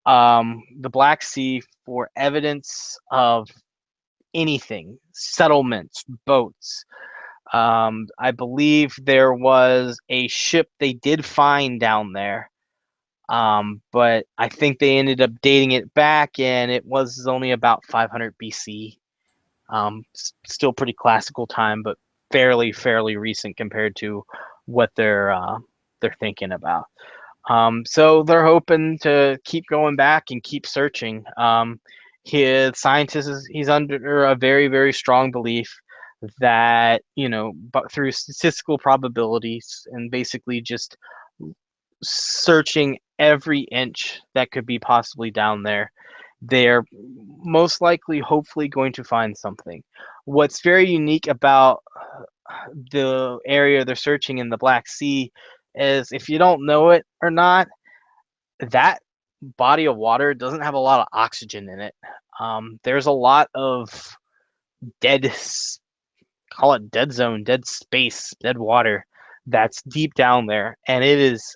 the Black Sea for evidence of anything, settlements, boats. I believe there was a ship they did find down there, but I think they ended up dating it back, and it was only about 500 BC. Still pretty classical time, but fairly recent compared to what they're thinking about. So they're hoping to keep going back and keep searching. His scientist he's under a very, very strong belief that, but through statistical probabilities and basically just searching every inch that could be possibly down there, they're most likely, hopefully, going to find something. What's very unique about the area they're searching in the Black Sea is, if you don't know it or not, that body of water doesn't have a lot of oxygen in it. There's a lot of dead, call it dead zone, dead space, dead water that's deep down there, and it is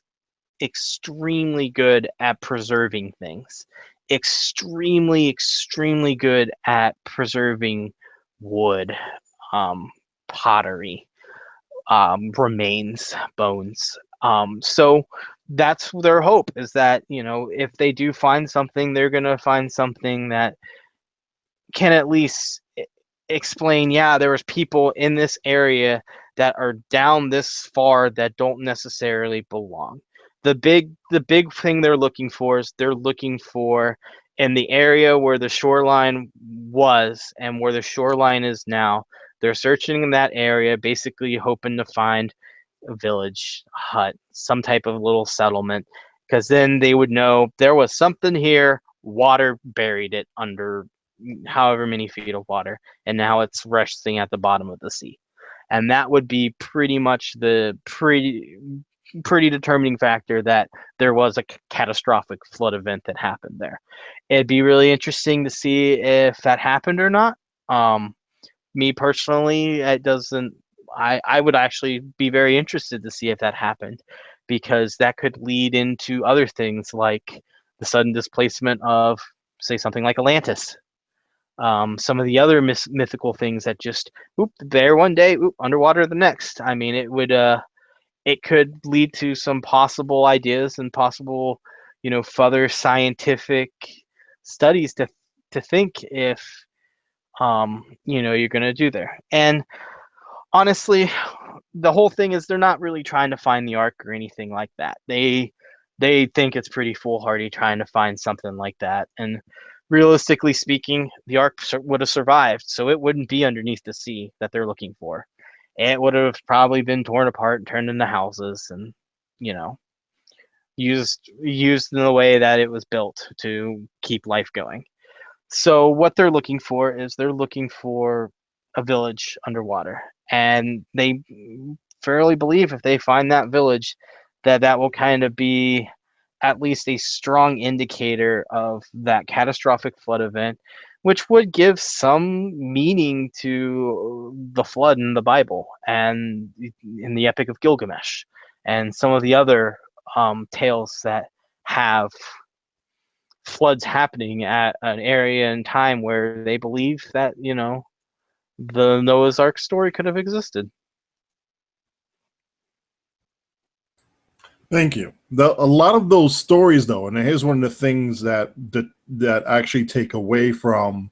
extremely good at preserving things, extremely good at preserving wood, pottery, remains, bones. So that's their hope, is that, if they do find something, they're going to find something that can at least explain, yeah, there was people in this area that are down this far that don't necessarily belong. The big thing they're looking for is they're looking for, in the area where the shoreline was and where the shoreline is now, they're searching in that area, basically hoping to find a village, a hut, some type of little settlement, because then they would know there was something here, water buried it under however many feet of water, and now it's resting at the bottom of the sea. And that would be pretty much the pretty determining factor that there was a catastrophic flood event that happened there. It'd be really interesting to see if that happened or not. Me personally, it doesn't. I would actually be very interested to see if that happened, because that could lead into other things like the sudden displacement of, say, something like Atlantis. Some of the other mythical things that just there one day, underwater the next. I mean, it could lead to some possible ideas and possible, further scientific studies to think if you're going to do there. And honestly, the whole thing is they're not really trying to find the ark or anything like that. They think it's pretty foolhardy trying to find something like that. And realistically speaking, the ark would have survived, so it wouldn't be underneath the sea that they're looking for. It would have probably been torn apart and turned into houses, and used in the way that it was built to keep life going. So what they're looking for is they're looking for a village underwater, and they fairly believe if they find that village, that will kind of be at least a strong indicator of that catastrophic flood event, which would give some meaning to the flood in the Bible and in the Epic of Gilgamesh and some of the other tales that have floods happening at an area and time where they believe that, the Noah's Ark story could have existed. Thank you. A lot of those stories, though, and here's one of the things that actually take away from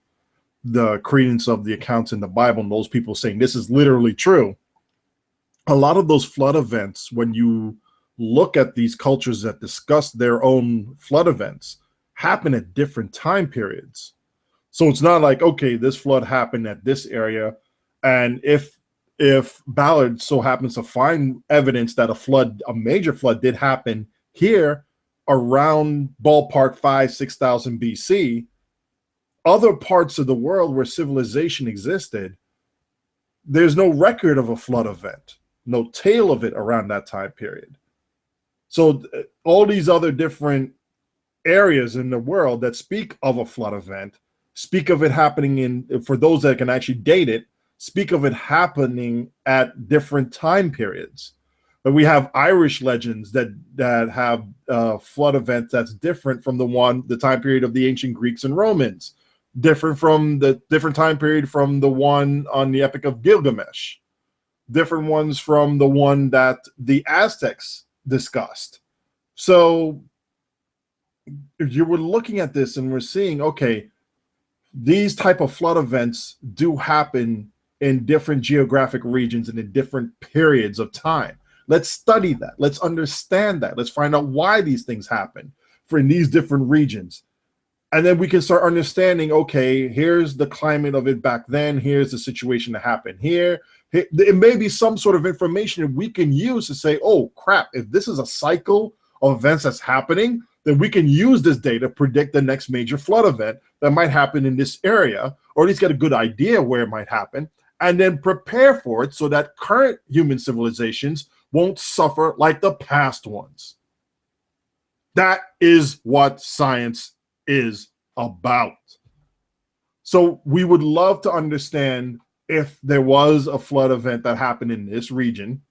the credence of the accounts in the Bible, and those people saying this is literally true. A lot of those flood events, when you look at these cultures that discuss their own flood events, happen at different time periods. So it's not like, okay, this flood happened at this area, and if Ballard so happens to find evidence that a major flood did happen here around ballpark 6,000 BC, other parts of the world where civilization existed, there's no record of a flood event, no tale of it around that time period. So all these other different areas in the world that speak of a flood event, speak of it happening for those that can actually date it, speak of it happening at different time periods. But we have Irish legends that have flood events that's different from the time period of the ancient Greeks and Romans, different time period from the one on the Epic of Gilgamesh, different ones from the one that the Aztecs discussed. So if you were looking at this and we're seeing, okay, these type of flood events do happen in different geographic regions and in different periods of time. Let's study that. Let's understand that. Let's find out why these things happen in these different regions. And then we can start understanding, okay, here's the climate of it back then. Here's the situation that happened here. It may be some sort of information that we can use to say, oh, crap, if this is a cycle of events that's happening, then we can use this data to predict the next major flood event that might happen in this area, or at least get a good idea where it might happen, and then prepare for it so that current human civilizations won't suffer like the past ones. That is what science is about. So we would love to understand if there was a flood event that happened in this region,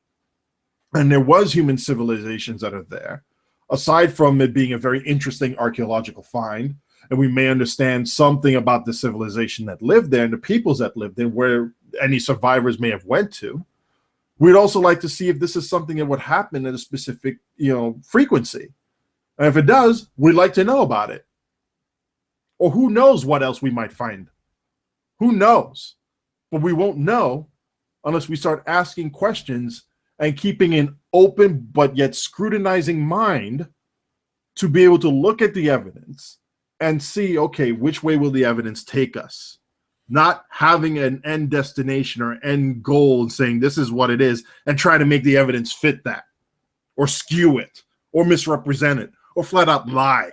and there was human civilizations that are there. aside from it being a very interesting archaeological find, and we may understand something about the civilization that lived there and the peoples that lived there, where any survivors may have went to, we'd also like to see if this is something that would happen at a specific, frequency. And if it does, we'd like to know about it. Or who knows what else we might find. Who knows? But we won't know unless we start asking questions and keeping an open but yet scrutinizing mind to be able to look at the evidence and see, okay, which way will the evidence take us? Not having an end destination or end goal and saying this is what it is and try to make the evidence fit that or skew it or misrepresent it or flat out lie.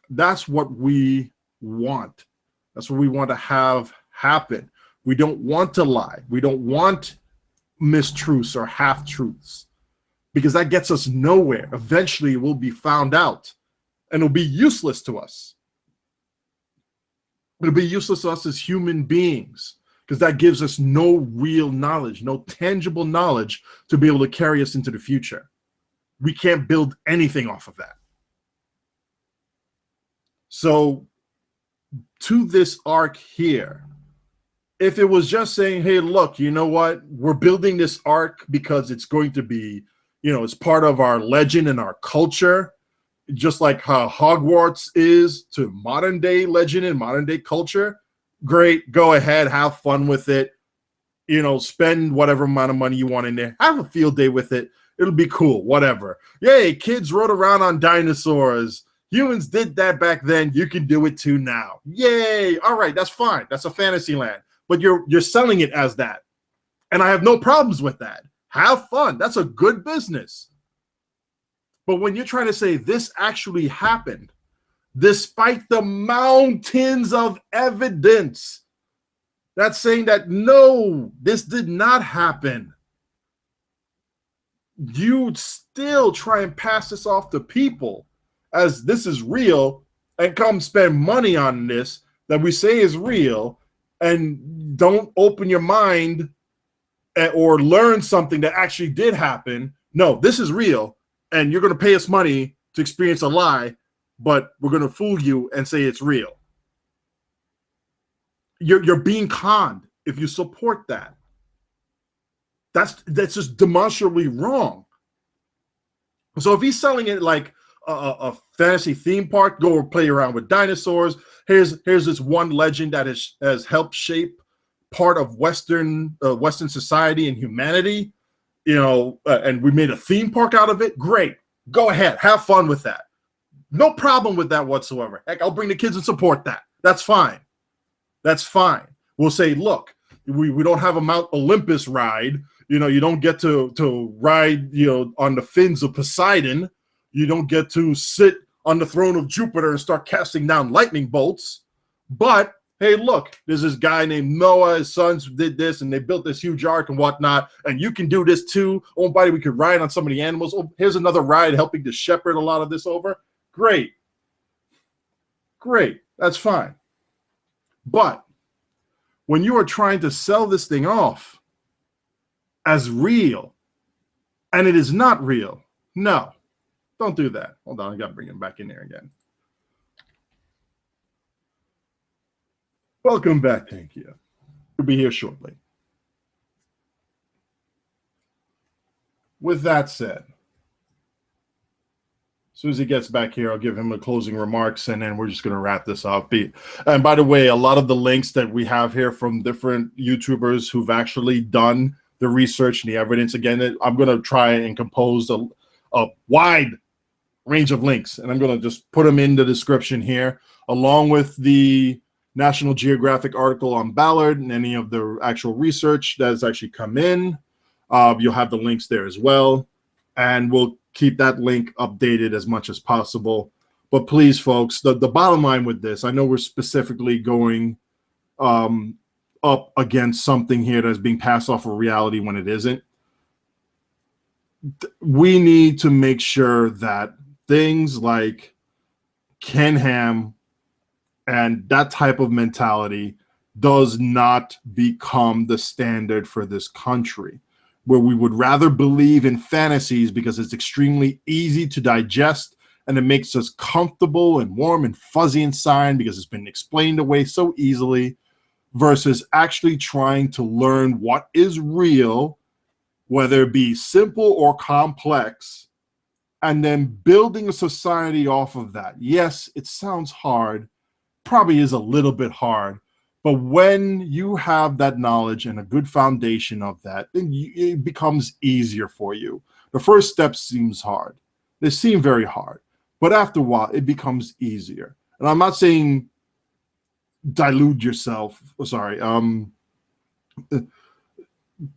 That's what we want. That's what we want to have happen. We don't want to lie. We don't want mistruths or half-truths, because that gets us nowhere. Eventually, it will be found out, and it'll be useless to us. It'll be useless to us as human beings, because that gives us no real knowledge, no tangible knowledge to be able to carry us into the future. We can't build anything off of that. So, to this arc here, if it was just saying, hey, look, you know what? We're building this arc because it's going to be, it's part of our legend and our culture, just like how Hogwarts is to modern day legend and modern day culture. Great. Go ahead. Have fun with it. Spend whatever amount of money you want in there. Have a field day with it. It'll be cool. Whatever. Yay. Kids rode around on dinosaurs. Humans did that back then. You can do it too now. Yay. All right. That's fine. That's a fantasy land. But you're selling it as that. And I have no problems with that. Have fun. That's a good business. But when you're trying to say this actually happened, despite the mountains of evidence, that's saying that no, this did not happen. You'd still try and pass this off to people as this is real and come spend money on this that we say is real, and don't open your mind or learn something that actually did happen. No, this is real, and you're going to pay us money to experience a lie, but we're going to fool you and say it's real. You're being conned if you support that. That's just demonstrably wrong. So if he's selling it like a fantasy theme park, go play around with dinosaurs. Here's this one legend that has helped shape part of Western society and humanity, and we made a theme park out of it. Great. Go ahead. Have fun with that. No problem with that whatsoever. Heck, I'll bring the kids and support that. That's fine. That's fine. We'll say, look, we don't have a Mount Olympus ride. You don't get to ride, on the fins of Poseidon. You don't get to sit on the throne of Jupiter and start casting down lightning bolts. But hey, look, there's this guy named Noah. His sons did this, and they built this huge ark and whatnot. And you can do this too. Oh, buddy, we could ride on some of the animals. Oh, here's another ride helping to shepherd a lot of this over. Great. Great. That's fine. But when you are trying to sell this thing off as real, and it is not real, no, don't do that. Hold on, I got to bring him back in there again. Welcome back. Thank you. We'll be here shortly. With that said, as soon as he gets back here, I'll give him the closing remarks, and then we're just going to wrap this up. And by the way, a lot of the links that we have here from different YouTubers who've actually done the research and the evidence, again, I'm going to try and compose a wide range of links, and I'm going to just put them in the description here, along with the National Geographic article on Ballard and any of the actual research that has actually come in. You'll have the links there as well, and we'll keep that link updated as much as possible. But please, folks, the bottom line with this, I know we're specifically going up against something here that's being passed off of reality when it isn't. We need to make sure that things like Ken Ham and that type of mentality does not become the standard for this country. where we would rather believe in fantasies because it's extremely easy to digest and it makes us comfortable and warm and fuzzy inside because it's been explained away so easily, versus actually trying to learn what is real, whether it be simple or complex, and then building a society off of that. Yes, it sounds hard, probably is a little bit hard, but when you have that knowledge and a good foundation of that, then it becomes easier for you. The first step seems hard. They seem very hard, but after a while, it becomes easier. And I'm not saying delude yourself. Sorry.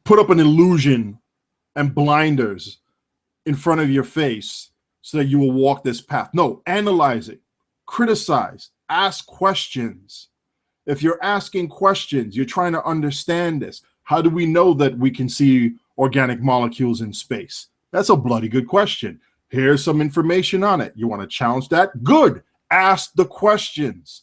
Put up an illusion and blinders in front of your face so that you will walk this path. No, analyze it, criticize, ask questions. If you're asking questions, you're trying to understand this. How do we know that we can see organic molecules in space? That's a bloody good question. Here's some information on it. You want to challenge that? Good. Ask the questions.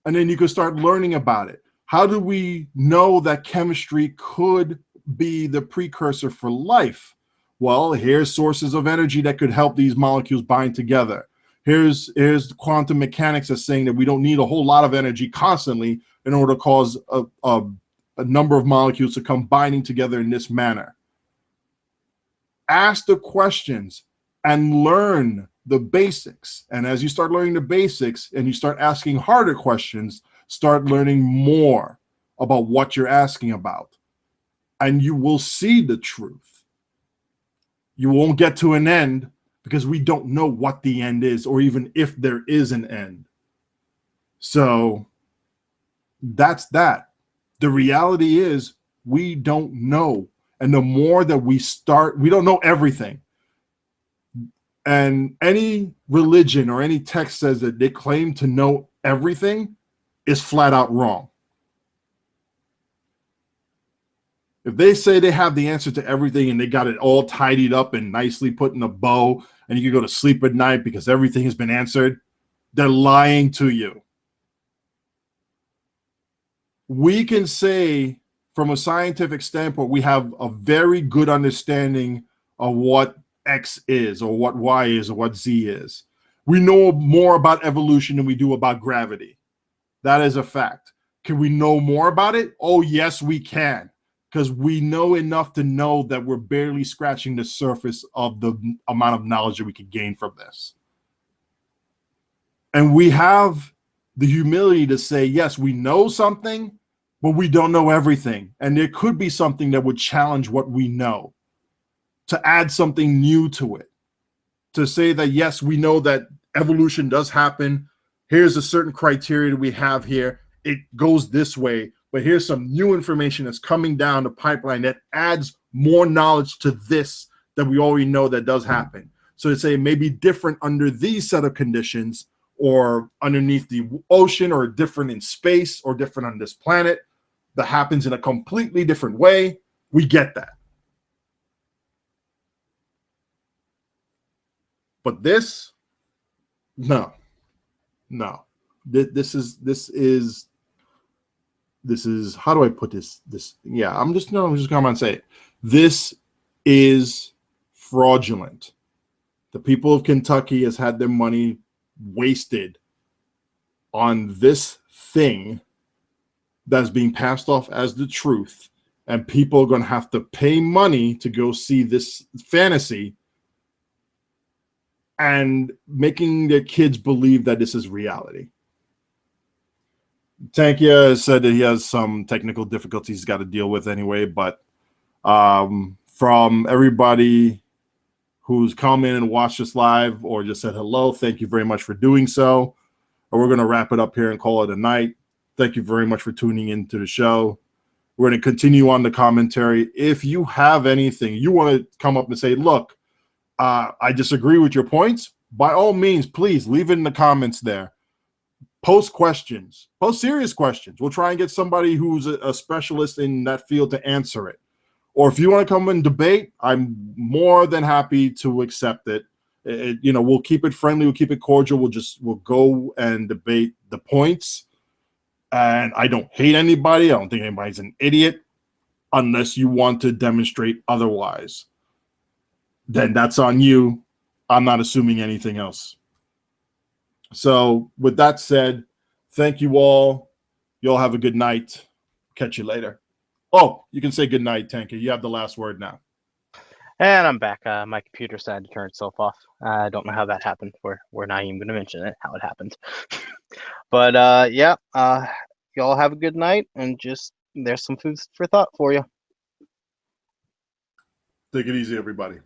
And then you can start learning about it. How do we know that chemistry could be the precursor for life? Well, here's sources of energy that could help these molecules bind together. Here's the quantum mechanics that's saying that we don't need a whole lot of energy constantly in order to cause a number of molecules to come binding together in this manner. Ask the questions and learn the basics. And as you start learning the basics and you start asking harder questions, start learning more about what you're asking about. And you will see the truth. You won't get to an end because we don't know what the end is, or even if there is an end. So that's that. The reality is we don't know. And the more that we don't know everything. And any religion or any text says that they claim to know everything is flat out wrong. If they say they have the answer to everything and they got it all tidied up and nicely put in a bow and you can go to sleep at night because everything has been answered, they're lying to you. We can say from a scientific standpoint, we have a very good understanding of what X is or what Y is or what Z is. We know more about evolution than we do about gravity. That is a fact. Can we know more about it? Oh, yes, we can. Because we know enough to know that we're barely scratching the surface of the amount of knowledge that we could gain from this. And we have the humility to say, yes, we know something, but we don't know everything. And there could be something that would challenge what we know, to add something new to it, to say that, yes, we know that evolution does happen. Here's a certain criteria that we have here. It goes this way, but here's some new information that's coming down the pipeline that adds more knowledge to this that we already know that does happen. So to say it may be different under these set of conditions or underneath the ocean or different in space or different on this planet that happens in a completely different way. We get that. But this, no. This is how do I put this? I'm just going to come on and say it. This is fraudulent. The people of Kentucky has had their money wasted on this thing that's being passed off as the truth, and people are going to have to pay money to go see this fantasy and making their kids believe that this is reality. Tankia said that he has some technical difficulties he's got to deal with anyway, but from everybody who's come in and watched this live or just said hello, thank you very much for doing so. We're going to wrap it up here and call it a night. Thank you very much for tuning into the show. We're going to continue on the commentary. If you have anything you want to come up and say, look, I disagree with your points, by all means, please leave it in the comments there. Post questions, post serious questions. We'll try and get somebody who's a specialist in that field to answer it. Or if you want to come and debate, I'm more than happy to accept it. We'll keep it friendly, we'll keep it cordial. We'll go and debate the points. And I don't hate anybody. I don't think anybody's an idiot. unless you want to demonstrate otherwise. Then that's on you. I'm not assuming anything else. So with that said, thank you all. You all have a good night. Catch you later. Oh, you can say good night, Tanka. You have the last word now. And I'm back. My computer decided to turn itself off. I don't know how that happened. We're not even going to mention it, how it happened. But yeah, y'all have a good night, and just there's some food for thought for you. Take it easy, everybody.